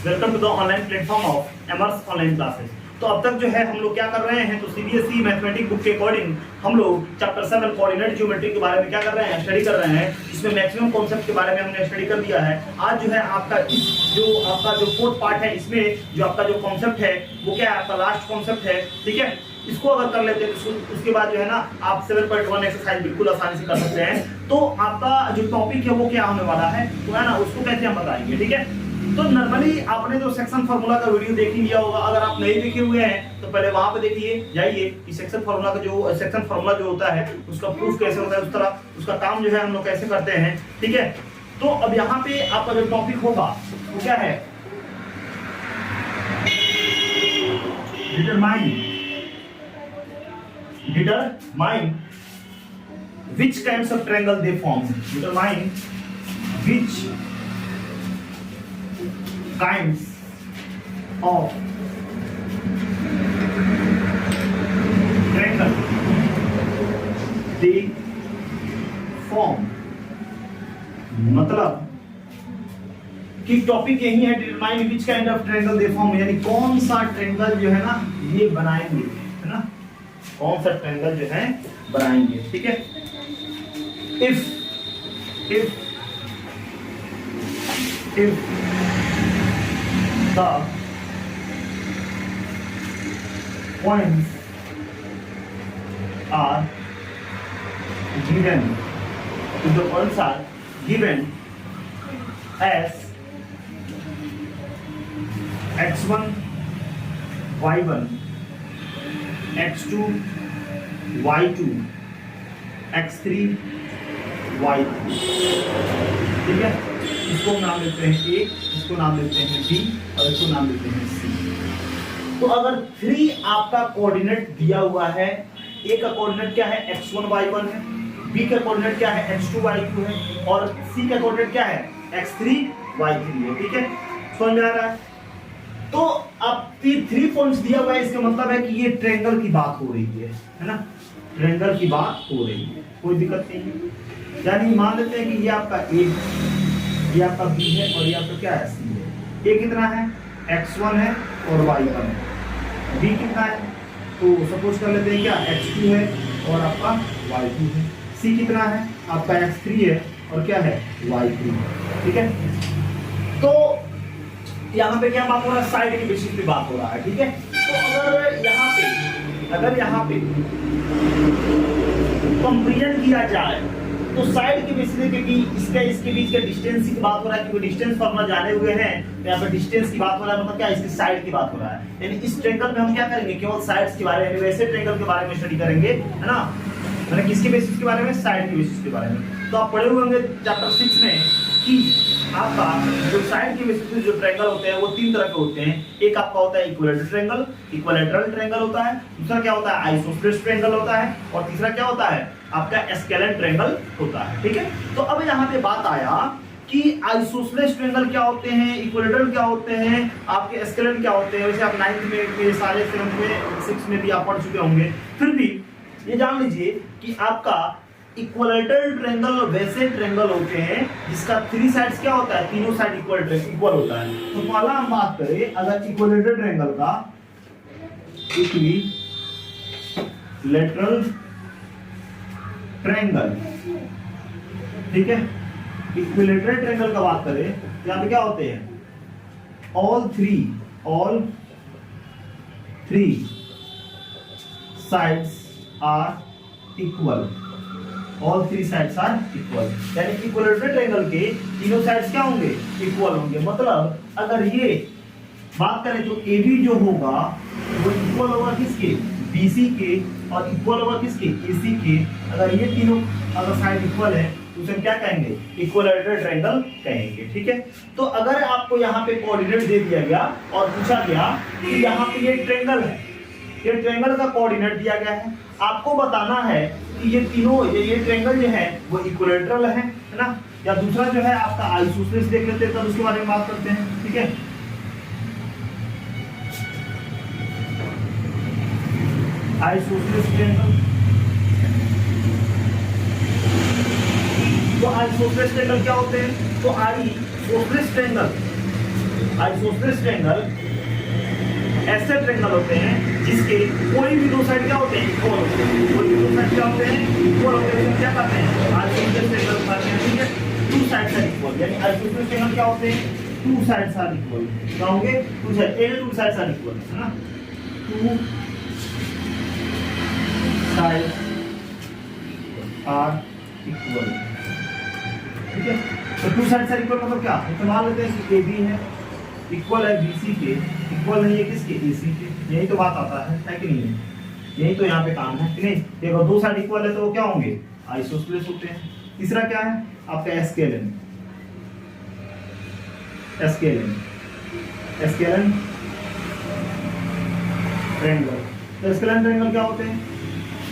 Welcome to the online platform of Emmers online classes. तो अब तक जो है हम लोग क्या कर रहे हैं, तो सीबीएसई मैथमेटिक्स बुक के अकॉर्डिंग हम लोग चैप्टर 7 कोऑर्डिनेट ज्योमेट्री के बारे में क्या कर रहे हैं, स्टडी कर रहे हैं। इसमें मैक्सिमम कॉन्सेप्ट के बारे में हमने स्टडी कर लिया है। आज जो है आपका जो फोर्थ पार्ट है, इसमें जो आपका जो कॉन्सेप्ट है वो क्या है, आपका लास्ट कॉन्सेप्ट है। ठीक है, इसको अगर कर लेते हैं तो उसके बाद जो है ना आप 7.1 एक्सरसाइज बिल्कुल आसानी से कर सकते हैं। तो आपका जो टॉपिक है वो क्या होने वाला है, तो है ना उसको कैसे हम बताएंगे। ठीक है, तो नॉर्मली आपने जो सेक्शन फार्मूला का वीडियो देख ही लिया होगा। अगर आप नहीं देखे हुए हैं तो पहले वहां पे देखिए, जाइए कि सेक्शन फार्मूला जो होता है उसका प्रूफ कैसे होता है, उस तरह उसका काम जो है हम लोग कैसे करते हैं। ठीक है, तो अब यहाँ पे आपका जो टॉपिक होगा वो क्या है, determine which kinds of triangle they form. Determine which kinds of triangle they form. मतलब कि टॉपिक यही है, determine which kind of triangle they form, यानी कौन सा ट्रायंगल जो है ना ये बनाएंगे, है ना, कौन सा ट्रायंगल जो है बनाएंगे। ठीक है, if the points are given, if the points are given as x1 y1 x2 y2 x3 y3। ठीक है, इसको नाम देते हैं A, इसको नाम देते हैं B और इसको नाम देते हैं C। तो अगर 3 आपका कोऑर्डिनेट दिया हुआ है, A का कोऑर्डिनेट क्या है, x1 y1 है, B का कोऑर्डिनेट क्या है, x2 y2 है और C का कोऑर्डिनेट क्या है, x3 y3 है। ठीक है, समझ में आ रहा है। तो अब 3 पॉइंट्स दिया हुआ है, इसका मतलब है कि ये ट्रायंगल की बात हो रही है ना, ट्रायंगल की बात हो रही है, कोई दिक्कत नहीं है। यानी मान लेते हैं कि ये आपका A, ये आपका B है और ये आपका क्या है, C है। A कितना है, x1 है और y1 है। B कितना है, तो सपोज कर लेते हैं क्या, x2 है और आपका y2 है। C कितना है, आपका x3 है और क्या है, y3। ठीक है, तो यहाँ पे क्या बात हो रहा है, साइड के बेसिस पे बात हो रहा है। ठीक है, तो अगर यहाँ पे कंपेरिजन किया जाए तो साइड के बेसिस पे, क्योंकि इसके बीच का डिस्टेंस की बात हो रहा है, क्योंकि डिस्टेंस फॉर्मूला जाने हुए हैं, तो यहाँ पे डिस्टेंस की बात हो रहा है, मतलब क्या, इसकी साइड की बात हो रहा है। यानी इस ट्रायंगल में हम क्या करेंगे, केवल साइड्स के बारे में, वैसे ट्रायंगल के बारे में स्टडी करेंगे, है ना, मतलब किसके बेसिस के बारे में, साइड के बेसिस के बारे में। तो आप पढ़े हुए होंगे चैप्टर 6 में कि आपका जो साइड के बेसिस पे जो ट्रायंगल होते हैं वो 3 तरह के होते हैं। एक आपका होता है इक्विलैटरल ट्रायंगल होता है, दूसरा क्या होता है, आइसोसेलेस ट्रायंगल होता है और तीसरा क्या होता है, आपका स्केलेन ट्रायंगल होता है। ठीक है, तो अब यहाँ पे बात आया कि आइसोसेलेस ट्रायंगल क्या होते हैं, इक्विलैटरल क्या होते हैं, आपके स्केलेन क्या होते हैं। वैसे आप 9th में, सारे 7th में, 6th में भी आप पढ़ चुके होंगे, फिर भी ये जान लीजिए कि आपका इक्विलैटरल ट्रायंगल वैसे ट्रायंगल होते हैं जिसका 3 साइड्स क्या होता है, तीनों साइड इक्वल होता है। तो पहला हम बात करें अगर इक्विलैटरल ट्रायंगल का, इक्विलैटरल ट्रायंगल, ठीक है, इक्विलैटरल ट्रायंगल का बात करें तो यहाँ पे क्या होते हैं, all three sides are equal, all 3 sides are equal। यानी इक्विलैटरल ट्रायंगल के तीनों साइड्स क्या होंगे, इक्वल होंगे। मतलब अगर ये बात करें तो AB जो होगा वो इक्वल होगा किसके, BC के, और इक्वल होगा किसके, AC के। अगर ये तीनों अगर साइड इक्वल है तो उसे क्या कहेंगे, इक्विलैटरल ट्रायंगल कहेंगे। ठीक है, तो अगर आपको यहाँ पे कोऑर्डिनेट दे दिया गया और पूछा गया कि यहाँ पे ये ट्रायंगल है, ये ट्रायंगल का कोऑर्डिनेट दिया गया है, आपको बताना है कि ये तीनों ये ट्रायंगल जो है वो इक्विलैटरल है ना, या दूसरा जो है आपका आइसोसेलेस देख लेते हैं, तब उसके बारे में बात करते हैं। ठीक है, आइसोसेलेस ट्रायंगल, तो आइसोसेलेस ट्रायंगल क्या होते हैं, तो आइसोसेलेस ट्रायंगल आइसोसेलेस ट्रायंगल ऐसे ट्रायंगल होते हैं जिसके कोई भी दो साइड क्या होते हैं, इक्वल होते हैं। कोई भी दो साइड क्या होते हैं, इक्वल होते हैं। क्या करते हैं, आइसोसेलेस ट्रायंगल बनाते हैं, ठीक है। टू साइड्स आर इक्वल, यानी आइसोसेलेस ट्रायंगल क्या होते हैं, टू साइड्स आर इक्वल। क्या होंगे, two side, a two sides are equal, है ना। टू साइड्स आर इक्वल, ठीक है। तो टू साइड्स आर इक्वल मतलब क्या, तो मान लेते हैं कि ए बी है, इक्वल है बीसी के, इक्वल नहीं है किसके, एसी के। यही तो बात आता है कि नहीं है, यही तो यहाँ पे काम है कि नहीं। देखो दो साइड इक्वल है तो वो क्या होंगे, आइसोसेलेस होते हैं। तीसरा क्या है आपका, एस्केलन। Scalene, scalene triangle. तो एस्केलन ट्रायंगल क्या होते हैं,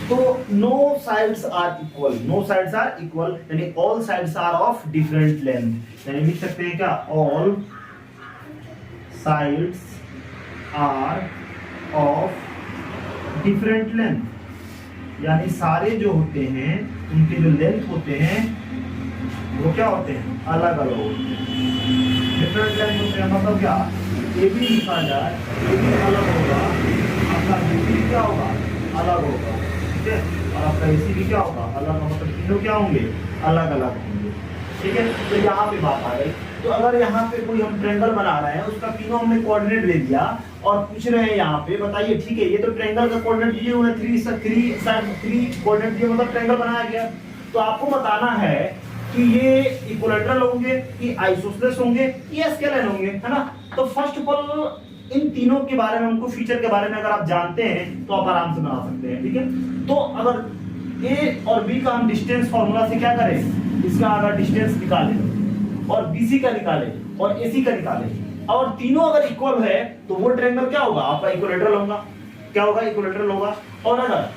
तो no sides are equal, no sides are equal यानी all sides are of different length. यानी लिख सकते हैं क्या, all sides are of different length, यानी सारे जो होते हैं उनके जो लेंथ होते हैं वो क्या होते हैं, अलग अलग होते हैं, डिफरेंट लेंथ होते हैं। मतलब क्या, ए बी लिखा जाए, ए बी अलग होगा, आपका बी सी क्या होगा, अलग होगा, ठीक है। और आपका ए सी भी क्या होगा, अलग, मतलब तीनों क्या होंगे, अलग अलग होंगे, ठीक है। तो यहाँ पे बात आ गई। तो अगर यहाँ पे कोई हम ट्रायंगल बना रहे हैं, उसका तीनों हमने कोऑर्डिनेट दे दिया और पूछ रहे हैं यहाँ पे बताइए, ठीक है, ये तो ट्रायंगल का कोऑर्डिनेट दिए हुए हैं, थ्री कोऑर्डिनेट दिए, मतलब ट्रायंगल बनाया गया। तो आपको बताना है कि ये इक्विलैटरल होंगे, कि आइसोसेलेस होंगे, ये स्केलर होंगे, है ना। तो फर्स्ट ऑफ ऑल इन तीनों के बारे में, उनको फीचर के बारे में अगर आप जानते हैं तो आप आराम से बना सकते हैं, ठीक है। तो अगर ए और बी का हम डिस्टेंस फार्मूला से क्या करें, इसका अगर डिस्टेंस निकालें और बीसी का निकाले और एसी का निकाले और तीनों अगर इक्वल है तो वो ट्रायंगल क्या होगा, आपका इक्विलैटरल होगा। क्या होगा, इक्विलैटरल होगा। और अगर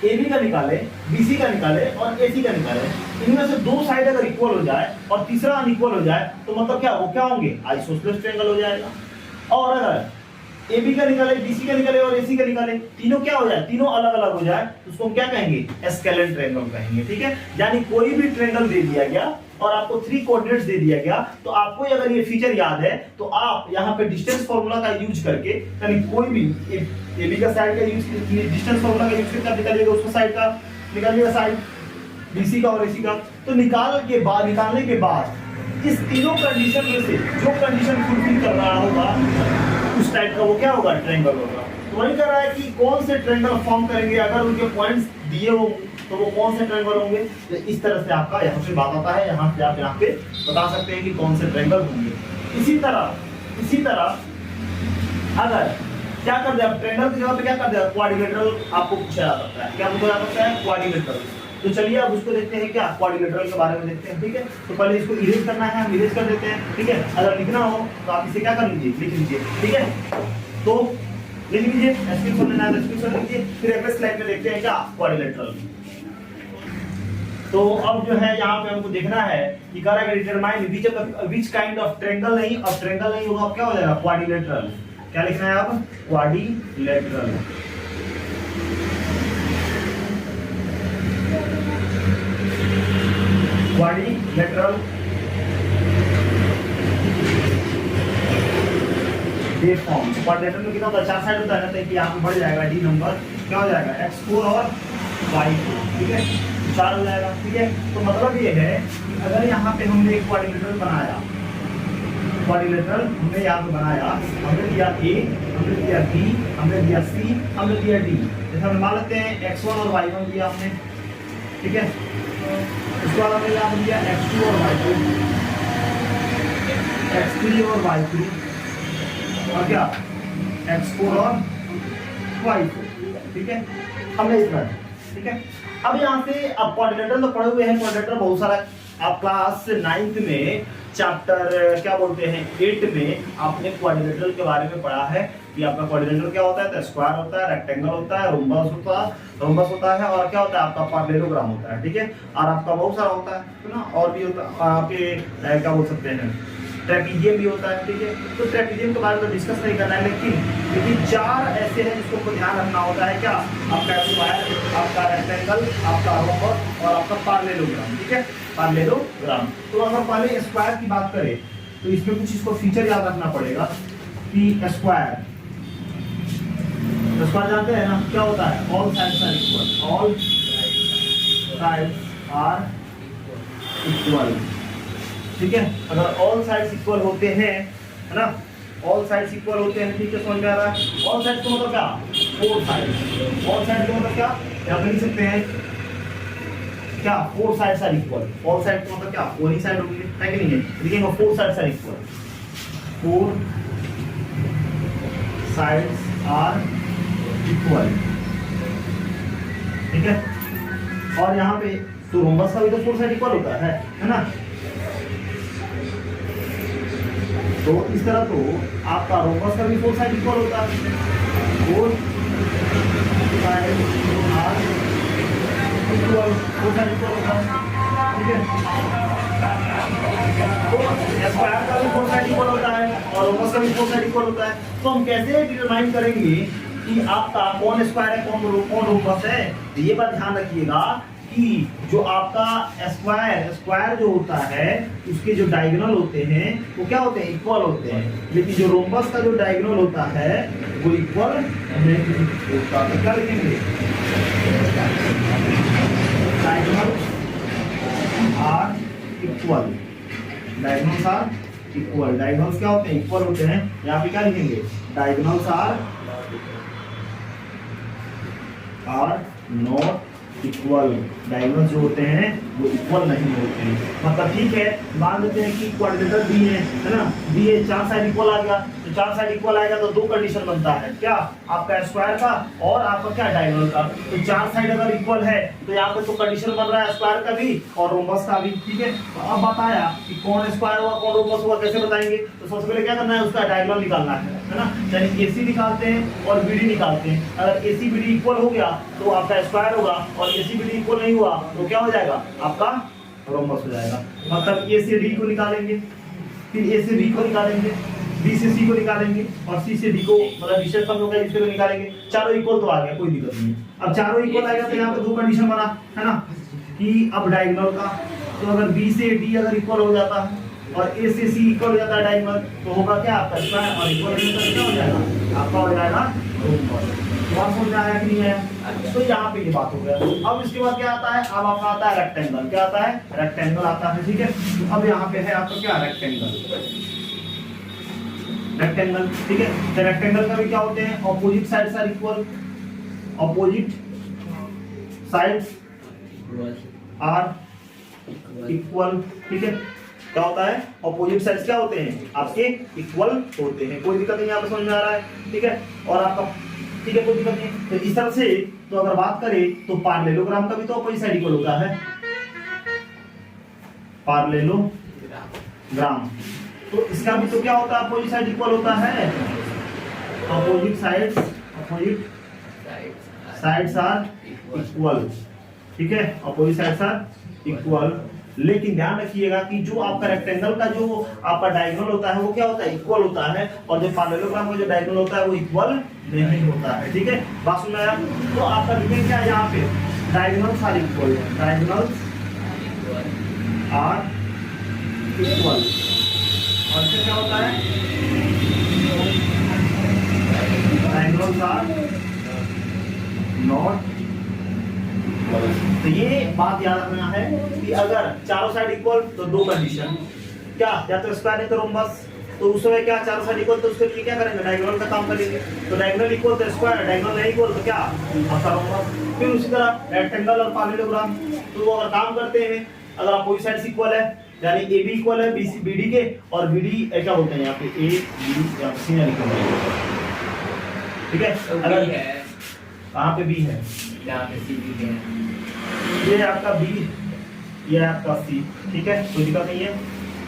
एबी का निकाले, बीसी का निकाले और एसी का निकाले, इनमें से दो साइड अगर इक्वल हो जाए और तीसरा अनइक्वल हो जाए तो मतलब क्या, वो क्या होंगे, आइसोसेलेस ट्रायंगल हो जाएगा। और अगर AB का निकाले, BC का निकाले और AC का निकाले, तीनों क्या हो जाए, तीनों अलग अलग हो जाए, तो उसको हम क्या कहेंगे, स्केलर ट्रायंगल कहेंगे, ठीक है। यानी कोई भी ट्रायंगल दे दिया गया और आपको थ्री कोऑर्डिनेट्स दे दिया गया, तो आपको अगर ये फीचर याद है तो आप यहाँ पे डिस्टेंस फार्मूला का यूज करके, यानी कोई भी AB का साइड का यूज, डिस्टेंस फार्मूला का यूज करके निकालिएगा, उसका साइड का निकालिएगा, साइड BC का और AC का। तो निकालने के बाद इस तीनों कंडीशन में से जो कंडीशन फुलफिल कर रहा होगा उस टाइप का वो क्या होगा, ट्रायंगल होगा। तो वही कर रहा है कि कौन से ट्रायंगल फॉर्म करेंगे, अगर उनके पॉइंट्स दिए हो तो वो कौन से ट्रायंगल होंगे। तो इस तरह से आपका यहाँ पे बात आता है, यहाँ से आप यहाँ पे बता सकते हैं कि कौन से ट्रायंगल होंगे। इसी तरह अगर क्या कर दे, ट्रायंगल की जगह पे क्या कर दे, क्वाड्रिलेटरल आपको पूछा जा सकता है। क्या पूछा जा सकता है, क्वाड्रिलेटरल। तो चलिए अब उसको देखते हैं, क्या क्वाड्रिलेटरल के बारे में देखते हैं, ठीक है। तो पहले इसको इरेज करना है, हम इरेज कर देते हैं, ठीक है। अगर लिखना हो तो आप इसे क्या कर लीजिए, लिख लीजिए, ठीक है। तो लिख लीजिए, एस्क्यूज कर लेना है, एस्क्यूज कर लीजिए। फिर अगले स्लाइड में देखते हैं क्या, क्वाड्रिलेटरल। तो अब जो है यहाँ पे हमको देखना है कि कह रहा है determine which kind of triangle, नहीं, अब ट्रायंगल नहीं होगा, अब क्या हो जाएगा, क्वाड्रिलेटरल। क्या लिखना है अब, quadrilateral. Quadrilateral wave form. Quadrilateral में कितना होता है, चार साइड होता है ना, तो यहाँ पे बढ़ जाएगा डी नंबर, क्या हो जाएगा, x4 और y4, ठीक है, चार हो जाएगा, ठीक है। तो मतलब ये है कि अगर यहाँ पे हमने एक क्वाड्रिलेटरल बनाया, क्वाड्रिलेटरल हमने यहाँ पे बनाया, हमने दिया A, हमने दिया B, हमने दिया C, हमने दिया D। जैसे हम मान लेते हैं x1 और y1 दिया हमने, ठीक है। उसके बाद हमने यहाँ दिया x2 और y2, x3 और y3, और क्या, x4 और y4, ठीक है। हमने इतना, ठीक है। अब यहाँ से अब क्वाड्रिलेटरल तो पढ़े हुए हैं, क्वाड्रिलेटरल बहुत सारा आप क्लास 9th में चैप्टर क्या बोलते हैं 8 में आपने क्वाड्रिलेटरल के बारे में पढ़ा है कि आपका क्वाड्रिलेटरल क्या होता है, तो स्क्वायर होता है, रेक्टेंगल होता है, रोम्बस होता है और क्या होता है आपका पैरेललोग्राम होता है, ठीक है। और आपका बहुत सारा होता है ना, और भी होता है आपके क्या बोल सकते हैं, ट्रेपीजियम भी होता है, ठीक है। तो ट्रेपीजियम के बारे में डिस्कस नहीं करना है, लेकिन चार ऐसे हैं जिसको ध्यान रखना होता है, क्या, आपका स्क्वायर, आपका रेक्टेंगल, आपका रोम्बस और आपका पैरेललोग्राम, ठीक है, पैरेललोग्राम। तो अगर पहले स्क्वायर की बात करें तो इसमें कुछ इसको फीचर याद रखना पड़ेगा कि स्क्वायर जानते हैं ना क्या होता है, all sides are equal, all sides are equal, ठीक है। अगर ऑल साइड्स इक्वल होते हैं, है ना, ऑल साइड्स इक्वल होते हैं, ठीक है, समझ में आ रहा है। ऑल साइड्स का मतलब क्या, फोर साइड्स, ऑल साइड का मतलब क्या, यहाँ पे लिख सकते हैं क्या, four sides are equal, all side का मतलब क्या, फोर ही साइड होंगे, है कि नहीं है, लिखेंगे four sides are equal, four sides are equal, ठीक है। और यहाँ पे तो रोम्बस का भी तो फोर साइड इक्वल होता है ना। तो इस तरह तो आपका रोम्बस का भी फोर साइड इक्वल होता है, four side are equal, four side equal होता है, ठीक है। तो स्क्वायर का भी फोर साइड इक्वल होता है और रोम्बस का भी फोर साइड इक्वल होता है। तो हम कैसे डिटरमाइन करेंगे कि आपका कौन स्क्वायर है कौन रोम्बस है। तो ये बात ध्यान रखिएगा कि जो आपका स्क्वायर जो होता है उसके जो डायगोनल होते हैं वो क्या होते हैं, इक्वल होते हैं, लेकिन जो रोम्बस का जो डायगोनल होता है वो इक्वल नहीं होता। तो क्या लिखेंगे, diagonal are equal, diagonals are equal, diagonals क्या होते हैं, इक्वल होते हैं। यहाँ पे क्या लिखेंगे, diagonals are not equal, diagonals जो होते हैं वो इक्वल नहीं होते हैं। मतलब ठीक है, मान लेते हैं कि क्वाड्रेटर बी है ना, बी है, चार साइड इक्वल आ गया, तो चार साइड इक्वल आएगा तो दो कंडीशन बनता है, क्या, आपका स्क्वायर का और आपका क्या, डायगोनल का। तो चार साइड अगर इक्वल है तो यहाँ पे तो कंडीशन बन रहा है स्क्वायर का भी और रोम्बस का भी, ठीक है। तो अब बताया कि कौन स्क्वायर हुआ कौन रोम्बस हुआ, कैसे बताएंगे। तो सबसे पहले क्या करना है, उसका डायगोनल निकालना है ना, यानी AC निकालते हैं और BD निकालते हैं। अगर AC BD इक्वल हो गया तो आपका स्क्वायर होगा और AC BD इक्वल नहीं हुआ तो क्या हो जाएगा, आपका रोम्बस हो जाएगा। मतलब A से D को निकालेंगे, फिर A से B को निकालेंगे, B से C को निकालेंगे और C से D को, मतलब विशेष फल होगा इसको निकालेंगे। चारों इक्वल तो आ गया, कोई दिक्कत नहीं है। अब चारों इक्वल आएगा तो यहाँ पे दो कंडीशन बना है ना, कि अब डायगोनल का, तो अगर B से D अगर इक्वल हो जाता है और A से C इक्वल हो जाता है डायगोनल, तो होगा क्या, आपका स्क्वायर, और इक्वल होने पर क्या हो जाएगा, आपका हो जाएगा रोम्बस। बात समझ में आया कि नहीं है। तो यहाँ पे ये बात हो गया। अब इसके बाद क्या आता है, अब आपका आता है रेक्टेंगल, क्या आता है, रेक्टेंगल आता है, ठीक है। तो अब यहाँ पे है आपका क्या, रेक्टेंगल, रेक्टेंगल, ठीक है। तो रेक्टेंगल का भी क्या होते हैं, opposite sides are equal, opposite sides are equal, ठीक है। क्या होता है, ऑपोजिट साइड्स क्या होते हैं, आपके इक्वल होते हैं, कोई दिक्कत नहीं, यहाँ पे समझ में आ रहा है, ठीक है। और आपका, ठीक है, कोई दिक्कत नहीं। तो इस तरह से तो अगर बात करें तो पार्लेलोग्राम का भी तो ऑपोजिट साइड इक्वल होता है, पार्लेलोग्राम, तो इसका भी तो क्या होता है, अपोजिट साइड इक्वल होता है, अपोजिट साइड्स आर इक्वल, ठीक है, अपोजिट साइड्स आर इक्वल। लेकिन ध्यान रखिएगा कि जो आपका रेक्टेंगल का जो आपका डायगोनल होता है वो क्या होता है, इक्वल होता है, और जो पैरेललोग्राम का जो डायगोनल होता है वो इक्वल नहीं होता है, ठीक है। बात सुन आया। तो आपका लिखेंगे क्या यहाँ पे, diagonals are equal, diagonals are equal, और इससे क्या होता है, डायगोनल्स आर नॉट। तो ये बात याद रखना है कि अगर चारों साइड इक्वल तो दो कंडीशन, क्या, या तो स्क्वायर नहीं तो रोम्बस। तो उस समय क्या, चारों साइड इक्वल तो उसके लिए क्या करेंगे, डायगोनल का काम करेंगे। तो डायगोनल इक्वल तो स्क्वायर, डायगोनल नहीं इक्वल तो क्या, आपका रोम्बस। फिर उसी तरह रेक्टेंगल और पैरेललोग्राम, तो वो अगर काम करते हैं, अगर अपोजिट साइड्स इक्वल है, यानी AB इक्वल है BD के, और BD क्या बोलते हैं यहाँ पे, ABD या C इक्वल है, ठीक है। अगर कहाँ पे B है, यहाँ पे C भी है, ये आपका B, ये आपका C, ठीक है, कोई दिक्कत नहीं है,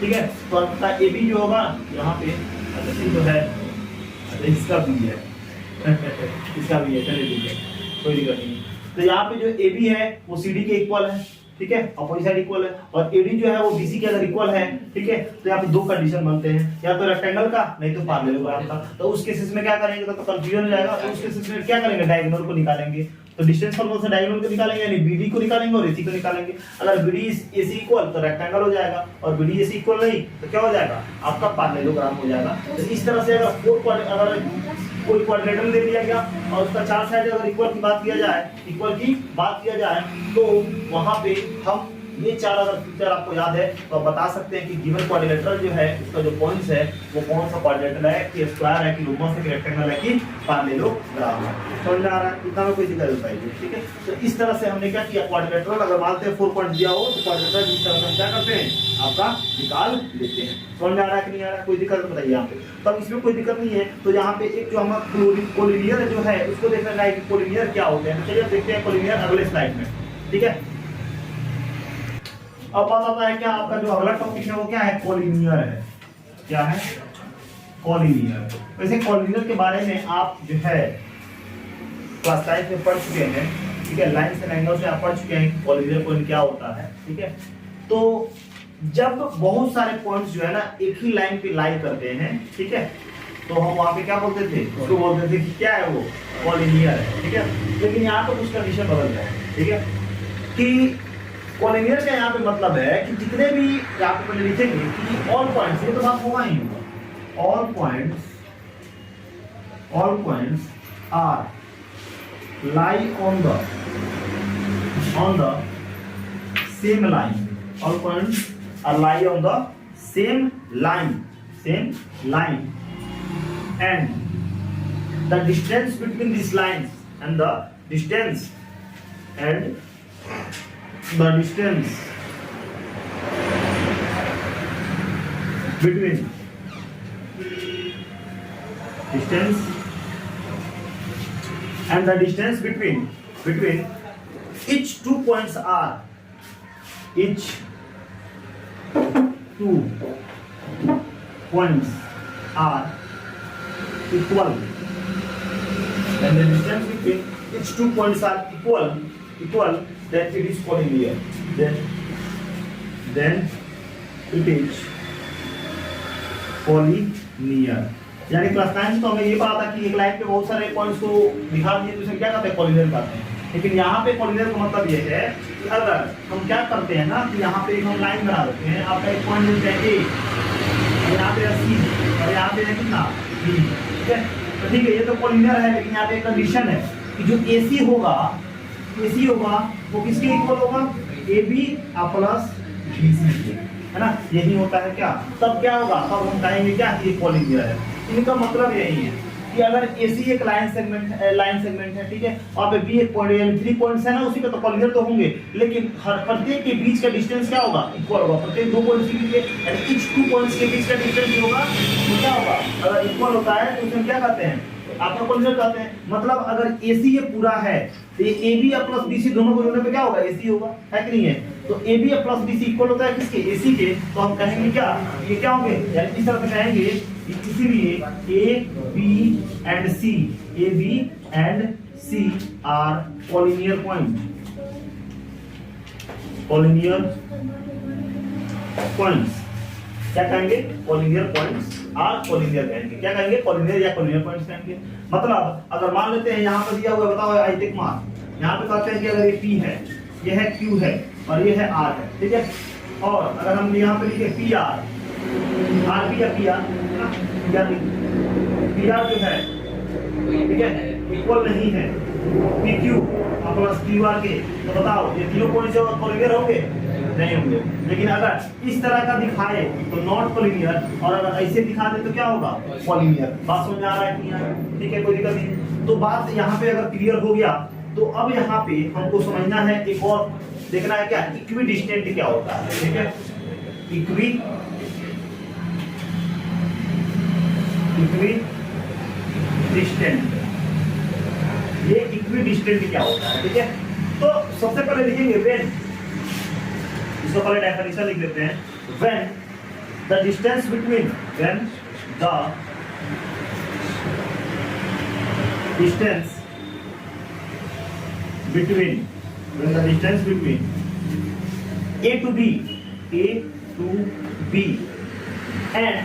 ठीक है। तो आपका AB जो होगा यहाँ पे, अच्छा C तो है, अच्छा इसका B है इसका भी है, चलिए ठीक है, कोई दिक्कत नहीं। तो यहाँ पे जो AB है वो CD के इक्वल है, ठीक है, अपोजिट साइड इक्वल है, और AD जो है वो BC के अगर इक्वल है, ठीक है। तो यहाँ पे दो कंडीशन बनते हैं, या तो रेक्टेंगल का नहीं तो पैरेललोग्राम का। तो उस केसेस में क्या करेंगे, तो कंफ्यूजन हो जाएगा। तो उस केसेस में क्या करेंगे, डायगोनल को निकालेंगे। तो डिस्टेंस फॉर्मूला से डायगोनल को निकालेंगे, यानी बीडी को निकालेंगे और एसी को निकालेंगे। अगर बीडी एसी इक्वल तो रेक्टेंगल हो जाएगा, और बीडी एसी इक्वल नहीं तो क्या हो जाएगा, आपका पैरेललोग्राम हो जाएगा। तो इस तरह से अगर कोई क्वाड्रिलेटरल दे दिया गया और उसका चार साइड अगर इक्वल की बात किया जाए तो वहां पे हम ये चार अगर फीचर आपको याद है तो आप बता सकते हैं कि गिवन क्वाड्रिलेटरल जो है उसका जो पॉइंट्स है वो कौन सा क्वाड्रिलेटरल है, कि स्क्वायर है, कि लुम्बस है, कि रेक्टेंगल है, कि पैरेललोग्राम है। समझ में आ रहा है? इतना में कोई दिक्कत नहीं पाएगी, ठीक है। तो इस तरह से हमने क्या किया, क्वाड्रिलेटरल अगर मानते हैं 4 पॉइंट दिया हो तो क्वाड्रिलेटरल इस तरह से हम क्या करते हैं, आपका निकाल लेते हैं। समझ में आ रहा है कि नहीं आ रहा है? कोई दिक्कत बताइए यहाँ पे। तब इसमें कोई दिक्कत नहीं है। तो यहाँ पे एक जो हमारा कोलिनियर जो है उसको देखना है कि कोलिनियर क्या होते हैं। चलिए देखते हैं कोलिनियर अगले स्लाइड में, ठीक है। अब बात आता है क्या, आपका जो अगला टॉपिक है वो क्या है, कोलिनियर है। क्या है, कोलिनियर। वैसे कोलिनियर के बारे में आप जो है क्लास 5 में पढ़ चुके हैं, ठीक है। लाइन्स एंड एंगल से आप पढ़ चुके हैं कोलिनियर पॉइंट क्या होता है, ठीक है। तो जब बहुत सारे पॉइंट्स जो है ना एक ही लाइन पे लाई करते हैं, ठीक है, तो हम वहां पे क्या बोलते थे, उसको बोलते थे कि क्या है वो, कोलिनियर है, ठीक है। लेकिन यहाँ पे कुछ कंडीशन बदल गया है, ठीक है, कि कोलिनियर का यहाँ पे मतलब है कि जितने भी यहाँ पे पहले लिखेंगे कि ऑल पॉइंट्स, ये तो बात होगा ही होगा, all points are lie on the same line, all points are lie on the same line and the distance between these lines and the distance between each two points are equal, and the distance between each 2 points are equal, then it is collinear. Then it is collinear. यानी class 9 तो हमें ये पता था कि एक line पे बहुत सारे पॉइंट्स को दिखा दिए तो उसे क्या कहते हैं, कोलिनियर कहते हैं। लेकिन यहाँ पे कोलिनियर का मतलब ये है कि अगर हम क्या करते हैं ना कि यहाँ पे हम लाइन बना देते हैं, आपका एक पॉइंट मिल जाए A, यहाँ पे C और यहाँ पे है कितना B, ठीक है। तो ठीक है, ये तो कोलिनियर है, लेकिन यहाँ पे एक कंडीशन है कि जो AC होगा वो किसके इक्वल होगा, AB प्लस BC, है ना। यही होता है क्या, तब क्या होगा, तब हम कहेंगे क्या कि ये कोलिनियर है। इनका मतलब यही है कि अगर AC एक लाइन सेगमेंट है, ठीक है, और पे B एक पॉइंट यानी 3 पॉइंट्स है ना, उसी का तो कोलिनियर तो होंगे, लेकिन हर प्रत्येक के बीच का डिस्टेंस क्या होगा, इक्वल होगा। प्रत्येक 2 पॉइंट्स के बीच यानी इच 2 पॉइंट्स के बीच का डिस्टेंस होगा तो क्या होगा, अगर इक्वल होता है तो उसे क्या कहते हैं, आपका कोलिनियर कहते हैं। मतलब अगर AC ये पूरा है तो ये AB प्लस BC दोनों को जोड़ने पे क्या होगा, AC होगा, है कि नहीं है। तो AB प्लस BC इक्वल होता है किसके, AC के। तो हम कहेंगे क्या, ये क्या होंगे, यानी इस तरह से कहेंगे, इसीलिए A, B and C are collinear points। क्या कहेंगे, कोलिनियर पॉइंट्स आर कोलिनियर कहेंगे। क्या कहेंगे, कोलिनियर या कोलिनियर पॉइंट्स कहेंगे। मतलब अगर मान लेते हैं यहाँ पर दिया हुआ है, बताओ आई टेक मार्क, यहाँ पे कहते हैं कि अगर ये P है, ये है Q है और ये है R है, ठीक है। और अगर हम यहाँ पे लिखे PR, RP या PR, PR जो है, ठीक है, इक्वल नहीं है PQ प्लस QR के, तो बताओ ये तीनों पॉइंट जो कोलिनियर होंगे, नहीं होंगे। लेकिन अगर इस तरह का दिखाए तो नॉट कोलिनियर, और अगर ऐसे दिखा दे तो क्या होगा, कोलिनियर। बात समझ आ रहा है कि नहीं आ रहा है, ठीक है, कोई दिक्कत नहीं। तो बात यहाँ पे अगर क्लियर हो गया तो अब यहाँ पे हमको समझना है, एक और देखना है क्या, इक्विडिस्टेंट क्या होता है, ठीक है। इक्विडिस्टेंट, ये इक्विडिस्टेंट क्या होता है, ठीक है। तो सबसे पहले लिखेंगे व्हेन, इसको पहले डेफिनेशन लिख लेते हैं। when the distance between A to B and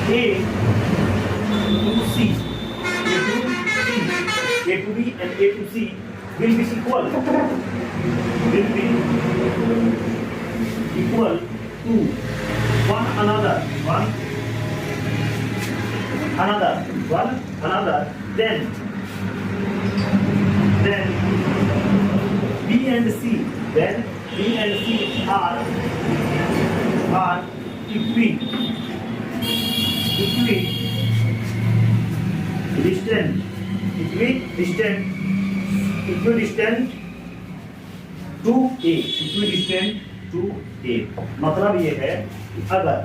A to C A to B and A to C will be equal to one another, then B and C are equidistant to A। मतलब ये है कि अगर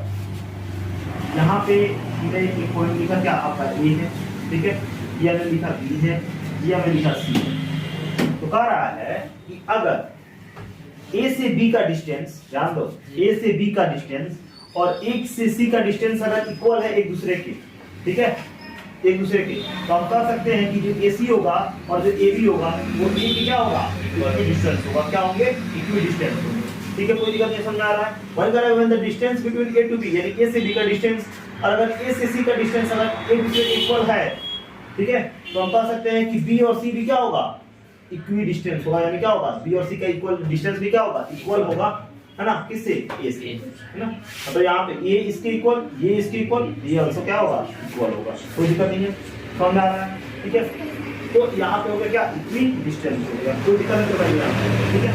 यहाँ पे हमने एक point लिखा क्या आपका A है, ठीक है, या मैंने लिखा B है, या मैंने लिखा C है, तो कह रहा है कि अगर A से B का डिस्टेंस, ध्यान दो, A से B का डिस्टेंस और एक से C का डिस्टेंस अगर इक्वल है एक दूसरे के, ठीक है, एक दूसरे के, तो हम कह सकते हैं कि जो AC होगा और जो AB होगा वो A की क्या होगा, इक्विडिस्टेंस होगा। क्या होंगे, इक्विडिस्टेंस होंगे, ठीक है, कोई दिक्कत नहीं, समझ आ रहा है। वही कह रहा है when the distance between A to B, यानी A से B का डिस्टेंस और अगर A से C का डिस्टेंस अगर एक दूसरे के इक्वल है, ठीक है, तो हम कह सकते हैं कि B और C भी क्या होगा, इक्विडिस्टेंस होगा, यानी क्या होगा, B और C का इक्वल डिस्टेंस भी क्या होगा, इक्वल होगा, है ना, किससे, A से, है ना। तो यहाँ पे A इसके इक्वल, ये इसके इक्वल, ये आल्सो क्या होगा, इक्वल होगा, कोई दिक्कत नहीं है, समझ में आ रहा है, ठीक है। तो यहाँ पे हो गया क्या, इक्विडिस्टेंस हो गया, कोई दिक्कत नहीं भाई, ठीक है।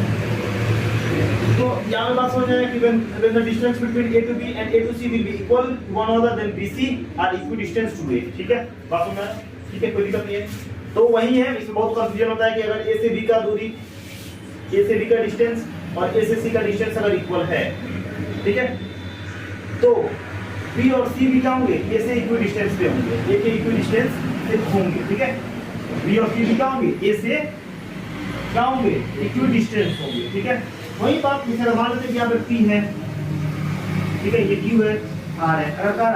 तो यहाँ पे बात समझ आया कि when the distance between A to B and A to C will be equal to one another, then BC are equidistant to A, ठीक है, बात समझ आया, ठीक है, कोई दिक्कत नहीं है। तो वही है, इसमें बहुत कंफ्यूजन होता है कि अगर A से B का दूरी, A से B का डिस्टेंस और A से C का डिस्टेंस अगर इक्वल है, ठीक है, तो B और C भी क्या होंगे, A से इक्विडिस्टेंस पे होंगे, A के इक्विडिस्टेंस पे होंगे, ठीक है, B और C भी क्या होंगे, A से क्या होंगे, इक्विडिस्टेंस होंगे, ठीक है। वही बात जैसे मान लेते हैं कि यहाँ पे P है, ठीक है, ये Q है, R है, अगर कह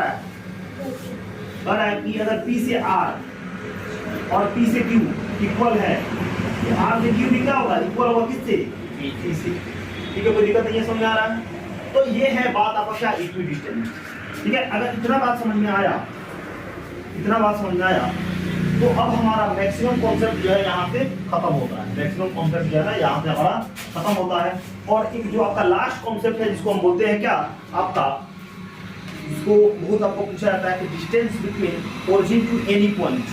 रहा है कि अगर P से R और P से Q इक्वल है, तो R से Q भी क्या होगा, इक्वल होगा किससे, P से, ठीक है, कोई दिक्कत नहीं है, समझ में आ रहा है। तो ये है बात आपका क्या, इक्विडिस्टेंस, ठीक है। अगर इतना बात समझ में आया, तो अब हमारा मैक्सिमम कॉन्सेप्ट जो है यहाँ से खत्म होता है, मैक्सिमम कॉन्सेप्ट जो है ना यहाँ से हमारा खत्म होता है। और एक जो आपका लास्ट कॉन्सेप्ट है जिसको हम बोलते हैं क्या, आपका, इसको बहुत आपको पूछा जाता है कि distance between origin to any point.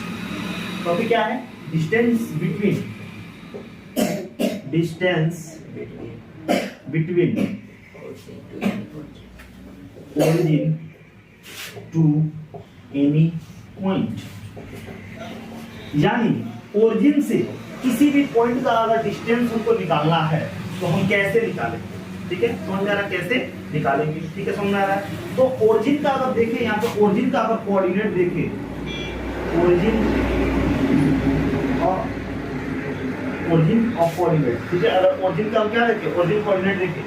तो अभी क्या है, distance between origin to any point, यानी ओरिजिन से किसी भी पॉइंट का अगर डिस्टेंस हमको निकालना है तो हम कैसे निकालें, ठीक है, समझ आ रहा है कैसे निकालेंगे, ठीक है, समझ आ रहा है। तो ओरिजिन का अगर देखें, यहाँ पे ओरिजिन का अगर कोऑर्डिनेट देखें, ओरिजिन ऑफ कोऑर्डिनेट, ठीक है, अगर ओरिजिन का हम क्या देखें, ओरिजिन कोऑर्डिनेट देखें,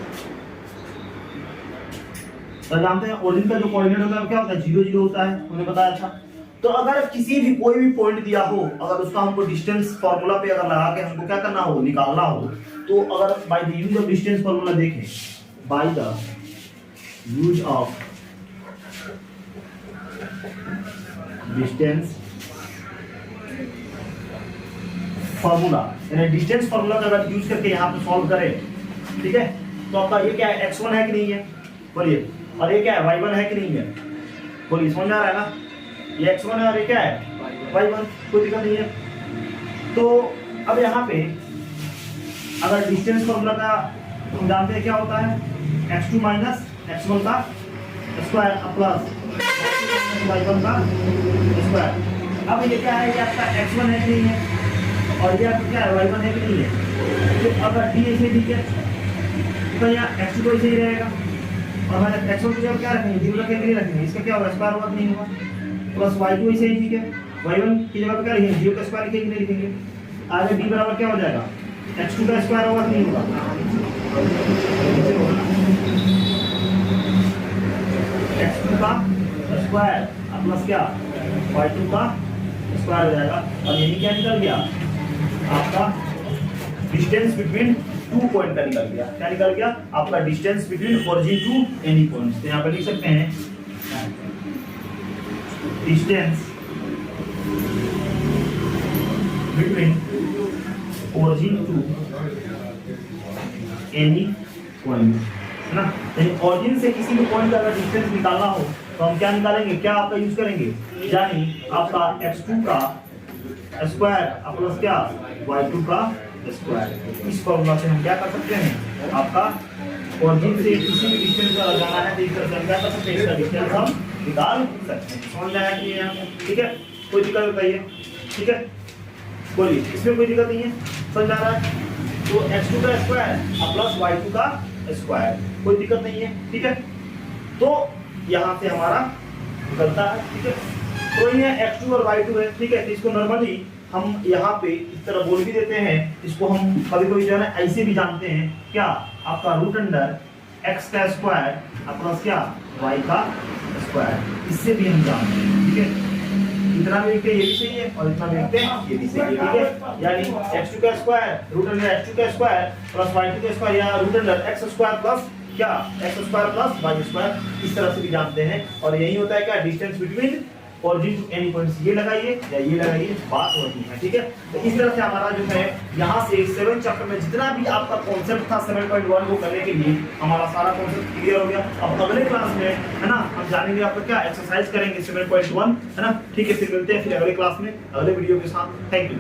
तो जानते हैं ओरिजिन का जो कोऑर्डिनेट होता है क्या होता है, 0 0 होता है, हमने बताया था। तो अगर किसी भी कोई भी पॉइंट दिया हो, अगर उसका हमको डिस्टेंस फार्मूला पे अगर लगा के हमको क्या करना हो, निकालना हो, तो अगर by the use of distance formula देखें, by the use of distance formula, यानी डिस्टेंस फार्मूला का अगर यूज करके यहाँ पे सॉल्व करें, ठीक है, तो आपका ये क्या है, x1 है कि नहीं है, बोलिए, और ये क्या है, y1 है कि नहीं है, बोलिए, समझ आ रहा है ना, ये x1 है और ये क्या है, y1, कोई दिक्कत नहीं है। तो अब यहाँ पे अगर डिस्टेंस फार्मूला का हम जानते हैं क्या होता है, x2 माइनस x1 का स्क्वायर प्लस y1 का स्क्वायर। अब ये क्या है, ये आपका x1 है कि नहीं है, और ये आपका क्या है, y1 है कि नहीं है। तो अगर d ऐसे ठीक है, तो यहाँ x2 तो ऐसे ही रहेगा, और हमारे x1 को जब क्या रखेंगे, 0 रखेंगे, नहीं रखेंगे, इसका क्या होगा, स्क्वायर होगा कि नहीं होगा, प्लस y2 ऐसे ही ठीक है, y1 की जगह पे क्या लिखेंगे, 0 का स्क्वायर लिखेंगे, नहीं लिखेंगे, आगे d बराबर क्या हो जाएगा, x2 का स्क्वायर होगा कि नहीं होगा, x2 का स्क्वायर प्लस क्या, y2 का स्क्वायर हो जाएगा। और यही क्या निकल गया, आपका डिस्टेंस बिटवीन टू पॉइंट का निकल गया, क्या निकल गया, आपका distance between origin to any point. तो यहाँ पर लिख सकते हैं distance between origin to any point, है ना। यानी ओरिजिन से किसी भी पॉइंट का अगर डिस्टेंस निकालना हो तो हम क्या निकालेंगे, क्या आपका यूज करेंगे, यानी आपका x2 का स्क्वायर प्लस क्या y2 का स्क्वायर। इस फॉर्मूला से हम क्या कर सकते हैं, आपका ओरिजिन से किसी भी डिस्टेंस का लगाना है तो इस तरह से हम क्या कर सकते हैं, इसका डिस्टेंस हम निकाल सकते हैं। समझ में आया कि ये, ठीक है, कोई दिक्कत बताइए, ठीक है, बोलिए, इसमें कोई दिक्कत नहीं है, समझ आ रहा है। तो x2 का स्क्वायर प्लस y2 का स्क्वायर, कोई दिक्कत नहीं है, ठीक है। तो यहाँ से हमारा निकलता है, ठीक है। तो ये x2 और y2 है, ठीक है। तो इसको नॉर्मली हम यहाँ पे इस तरह बोल भी देते हैं, इसको हम कभी कभी जो है ना ऐसे भी जानते हैं, क्या आपका रूट अंडर x का स्क्वायर प्लस क्या y का स्क्वायर, इससे भी हम जानते हैं, ठीक है। इतना भी लिखते हैं ये भी सही है और इतना भी लिखते हैं ये भी सही है, ठीक है। यानी x2 का स्क्वायर रूट अंडर x2 का स्क्वायर प्लस y2 का स्क्वायर या root under x square plus क्या x square plus y square, इस तरह से भी जानते हैं। और यही होता है क्या distance between origin to any points, ये लगाइए या ये लगाइए, बात होती है, ठीक है। तो इस तरह से हमारा जो है यहाँ से 7 चैप्टर में जितना भी आपका कॉन्सेप्ट था 7.1 को करने के लिए हमारा सारा कॉन्सेप्ट क्लियर हो गया। अब अगले क्लास में है ना हम जानेंगे आपका क्या एक्सरसाइज करेंगे 7.1, है ना, ठीक है। फिर मिलते हैं फिर अगले क्लास में अगले वीडियो के साथ। Thank you.